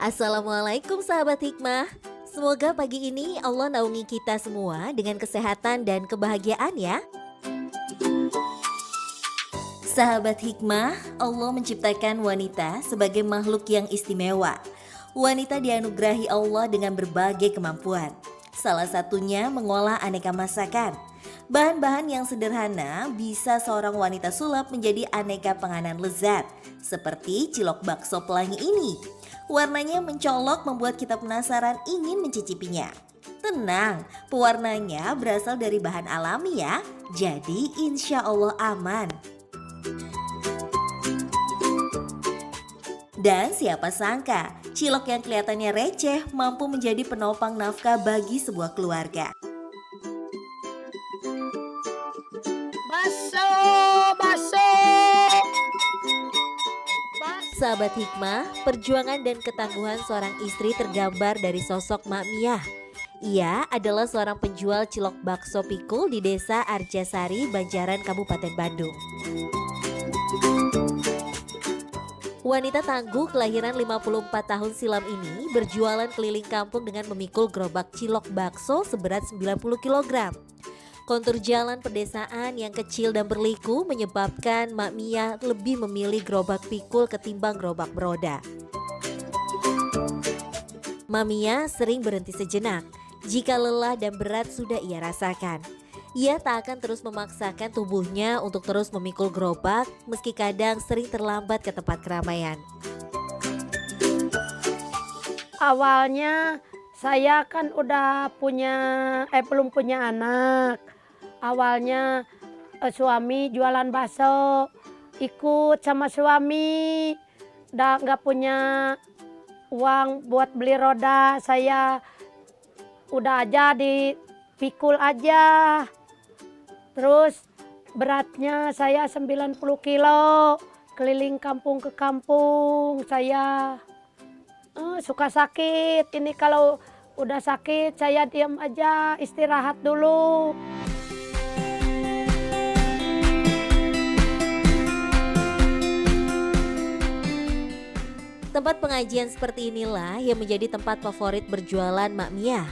Assalamualaikum sahabat hikmah. Semoga pagi ini Allah naungi kita semua dengan kesehatan dan kebahagiaan ya. Sahabat hikmah, Allah menciptakan wanita sebagai makhluk yang istimewa. Wanita dianugerahi Allah dengan berbagai kemampuan. Salah satunya mengolah aneka masakan. Bahan-bahan yang sederhana bisa seorang wanita sulap menjadi aneka panganan lezat, seperti cilok bakso pelangi ini. Warnanya mencolok membuat kita penasaran ingin mencicipinya. Tenang, pewarnanya berasal dari bahan alami ya, jadi insya Allah aman. Dan siapa sangka, cilok yang kelihatannya receh mampu menjadi penopang nafkah bagi sebuah keluarga. Baso, baso. Sahabat hikmah, perjuangan dan ketangguhan seorang istri tergambar dari sosok Mak Miah. Ia adalah seorang penjual cilok bakso pikul di desa Arjasari, Banjaran, Kabupaten Bandung. Wanita tangguh kelahiran 54 tahun silam ini berjualan keliling kampung dengan memikul gerobak cilok bakso seberat 90 kg. Kontur jalan pedesaan yang kecil dan berliku menyebabkan Mak Miah lebih memilih gerobak pikul ketimbang gerobak beroda. Mak Miah sering berhenti sejenak jika lelah dan berat sudah ia rasakan. Ia tak akan terus memaksakan tubuhnya untuk terus memikul gerobak meski kadang sering terlambat ke tempat keramaian. Awalnya saya kan udah belum punya anak. Awalnya suami jualan bakso, ikut sama suami. Udah nggak punya uang buat beli roda, saya udah aja dipikul aja. Terus beratnya saya 90 kilo, keliling kampung ke kampung. Saya suka sakit. Ini kalau udah sakit saya diam aja, istirahat dulu. Tempat pengajian seperti inilah yang menjadi tempat favorit berjualan Mak Miah.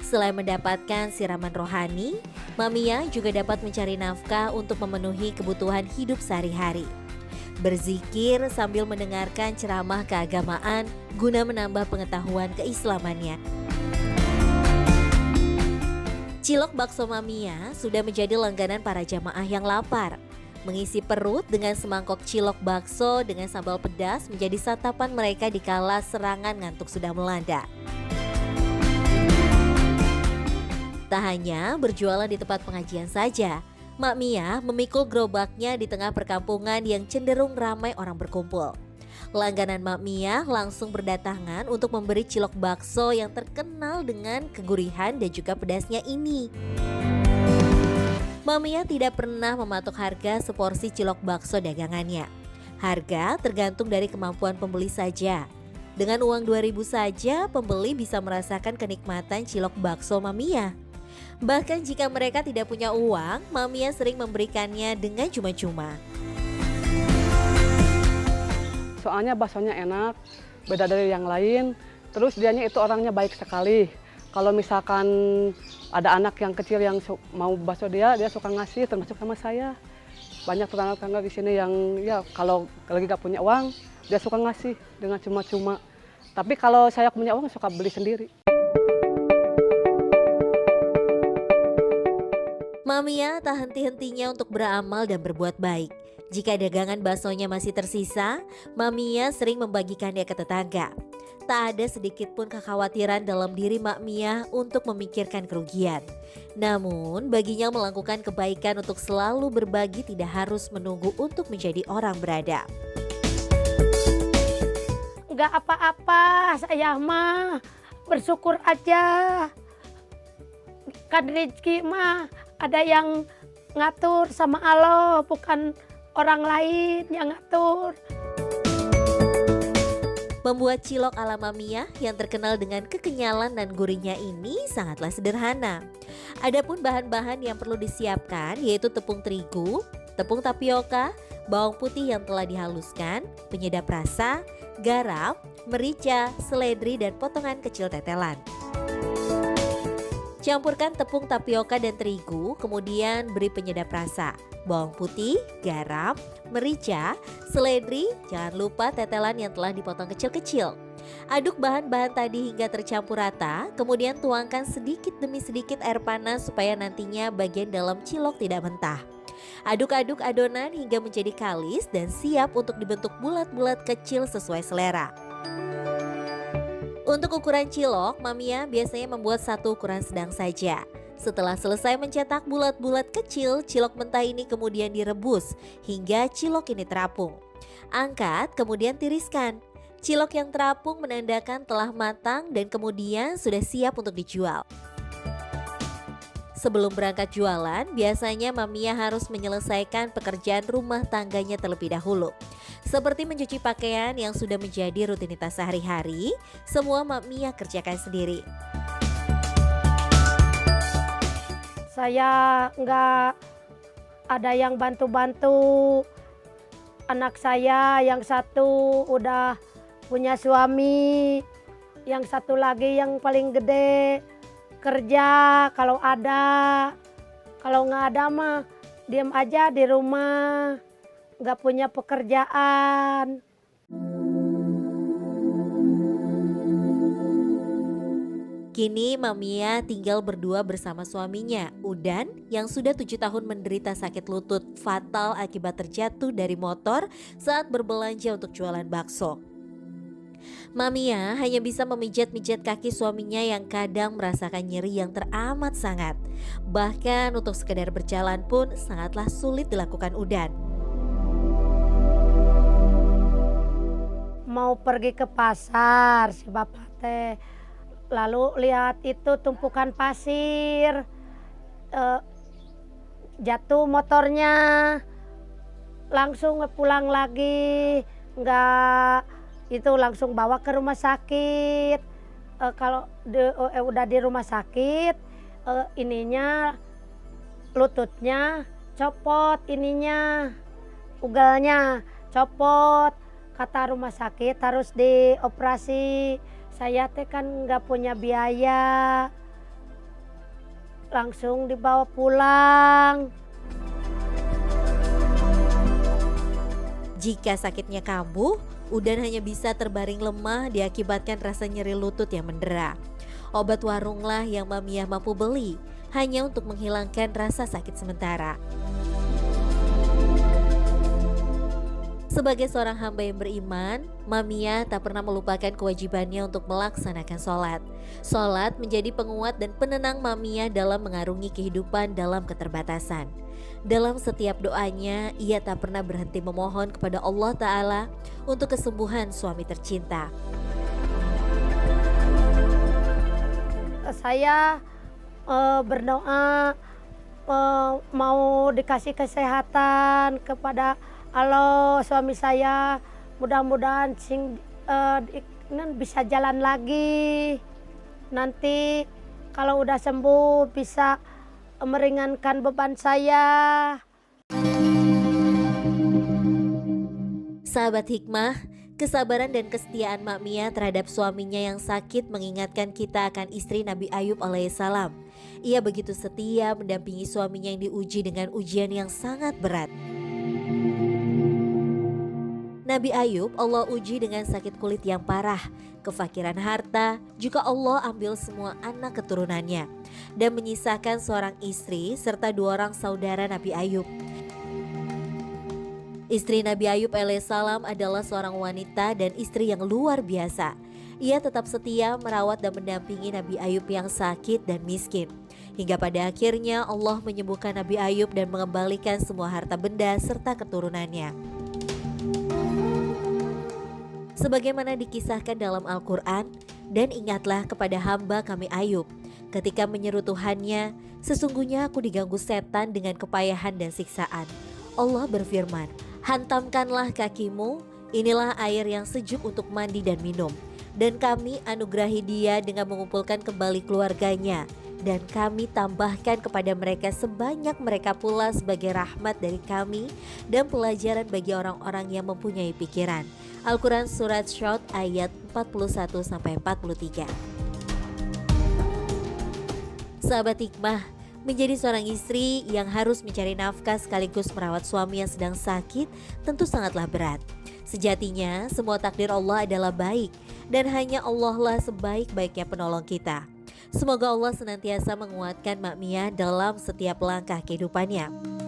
Selain mendapatkan siraman rohani, Mak Miah juga dapat mencari nafkah untuk memenuhi kebutuhan hidup sehari-hari. Berzikir sambil mendengarkan ceramah keagamaan guna menambah pengetahuan keislamannya. Cilok bakso Mak Miah sudah menjadi langganan para jamaah yang lapar. Mengisi perut dengan semangkok cilok bakso dengan sambal pedas menjadi santapan mereka dikala serangan ngantuk sudah melanda. Tak hanya berjualan di tempat pengajian saja, Mak Miah memikul gerobaknya di tengah perkampungan yang cenderung ramai orang berkumpul. Langganan Mak Miah langsung berdatangan untuk memberi cilok bakso yang terkenal dengan kegurihan dan juga pedasnya ini. Mak Miah tidak pernah mematok harga seporsi cilok bakso dagangannya. Harga tergantung dari kemampuan pembeli saja. Dengan uang 2.000 saja, pembeli bisa merasakan kenikmatan cilok bakso Mak Miah. Bahkan jika mereka tidak punya uang, Mak Miah sering memberikannya dengan cuma-cuma. Soalnya baksonya enak, beda dari yang lain. Terus dianya itu orangnya baik sekali. Kalau misalkan ada anak yang kecil yang mau bakso dia suka ngasih, termasuk sama saya. Banyak tetangga-tetangga di sini yang ya kalau lagi gak punya uang, dia suka ngasih dengan cuma-cuma. Tapi kalau saya punya uang suka beli sendiri. Mak Miah tak henti-hentinya untuk beramal dan berbuat baik. Jika dagangan baksonya masih tersisa, Mak Miah sering membagikannya ke tetangga. Tak ada sedikit pun kekhawatiran dalam diri Mak Miah untuk memikirkan kerugian. Namun baginya melakukan kebaikan untuk selalu berbagi tidak harus menunggu untuk menjadi orang beradab. Nggak apa-apa, saya mah bersyukur aja. Kan rezeki mah ada yang ngatur sama Allah, bukan orang lain yang ngatur. Membuat cilok ala Mak Miah yang terkenal dengan kekenyalan dan gurihnya ini sangatlah sederhana. Adapun bahan-bahan yang perlu disiapkan yaitu tepung terigu, tepung tapioka, bawang putih yang telah dihaluskan, penyedap rasa, garam, merica, seledri, dan potongan kecil tetelan. Campurkan tepung tapioka dan terigu, kemudian beri penyedap rasa. Bawang putih, garam, merica, seledri, jangan lupa tetelan yang telah dipotong kecil-kecil. Aduk bahan-bahan tadi hingga tercampur rata, kemudian tuangkan sedikit demi sedikit air panas supaya nantinya bagian dalam cilok tidak mentah. Aduk-aduk adonan hingga menjadi kalis dan siap untuk dibentuk bulat-bulat kecil sesuai selera. Untuk ukuran cilok, Mamia biasanya membuat satu ukuran sedang saja. Setelah selesai mencetak bulat-bulat kecil, cilok mentah ini kemudian direbus hingga cilok ini terapung. Angkat, kemudian tiriskan. Cilok yang terapung menandakan telah matang dan kemudian sudah siap untuk dijual. Sebelum berangkat jualan, biasanya Mamia harus menyelesaikan pekerjaan rumah tangganya terlebih dahulu. Seperti mencuci pakaian yang sudah menjadi rutinitas sehari-hari, semua Mamia kerjakan sendiri. Saya nggak ada yang bantu-bantu. Anak saya yang satu udah punya suami, yang satu lagi yang paling gede kerja kalau ada. Kalau nggak ada mah diam aja di rumah, nggak punya pekerjaan. Kini Mamia tinggal berdua bersama suaminya, Udan, yang sudah 7 tahun menderita sakit lutut fatal akibat terjatuh dari motor saat berbelanja untuk jualan bakso. Mamia hanya bisa memijat-mijat kaki suaminya yang kadang merasakan nyeri yang teramat sangat. Bahkan untuk sekedar berjalan pun sangatlah sulit dilakukan Udan. Mau pergi ke pasar si bapak teh, lalu lihat itu tumpukan pasir, jatuh motornya, langsung pulang lagi, nggak itu langsung bawa ke rumah sakit. Kalau udah di rumah sakit, ininya lututnya copot, ininya ugalnya copot. Kata rumah sakit harus dioperasi. Saya teh kan nggak punya biaya, langsung dibawa pulang. Jika sakitnya kambuh, Udan hanya bisa terbaring lemah diakibatkan rasa nyeri lutut yang mendera. Obat warunglah yang Mamia mampu beli, hanya untuk menghilangkan rasa sakit sementara. Sebagai seorang hamba yang beriman, Mamia tak pernah melupakan kewajibannya untuk melaksanakan sholat. Sholat menjadi penguat dan penenang Mamia dalam mengarungi kehidupan dalam keterbatasan. Dalam setiap doanya, ia tak pernah berhenti memohon kepada Allah Ta'ala untuk kesembuhan suami tercinta. Saya berdoa mau dikasih kesehatan kepada Allah suami saya, mudah-mudahan bisa jalan lagi. Nanti kalau udah sembuh bisa meringankan beban saya. Sahabat hikmah, kesabaran dan kesetiaan Mamia terhadap suaminya yang sakit mengingatkan kita akan istri Nabi Ayub alaihissalam. Ia begitu setia mendampingi suaminya yang diuji dengan ujian yang sangat berat. Nabi Ayub Allah uji dengan sakit kulit yang parah, kefakiran harta, juga Allah ambil semua anak keturunannya dan menyisakan seorang istri serta 2 orang saudara Nabi Ayub. Istri Nabi Ayub alaihissalam adalah seorang wanita dan istri yang luar biasa. Ia tetap setia merawat dan mendampingi Nabi Ayub yang sakit dan miskin. Hingga pada akhirnya Allah menyembuhkan Nabi Ayub dan mengembalikan semua harta benda serta keturunannya. Sebagaimana dikisahkan dalam Al-Quran, dan ingatlah kepada hamba kami Ayub, ketika menyeru Tuhannya, sesungguhnya aku diganggu setan dengan kepayahan dan siksaan. Allah berfirman, hantamkanlah kakimu, inilah air yang sejuk untuk mandi dan minum. Dan kami anugerahi dia dengan mengumpulkan kembali keluarganya. Dan kami tambahkan kepada mereka sebanyak mereka pula sebagai rahmat dari kami dan pelajaran bagi orang-orang yang mempunyai pikiran. Al-Quran Surat Syod ayat 41-43. Sahabat hikmah, menjadi seorang istri yang harus mencari nafkah sekaligus merawat suami yang sedang sakit tentu sangatlah berat. Sejatinya semua takdir Allah adalah baik dan hanya Allah lah sebaik-baiknya penolong kita. Semoga Allah senantiasa menguatkan Mak Mia dalam setiap langkah kehidupannya.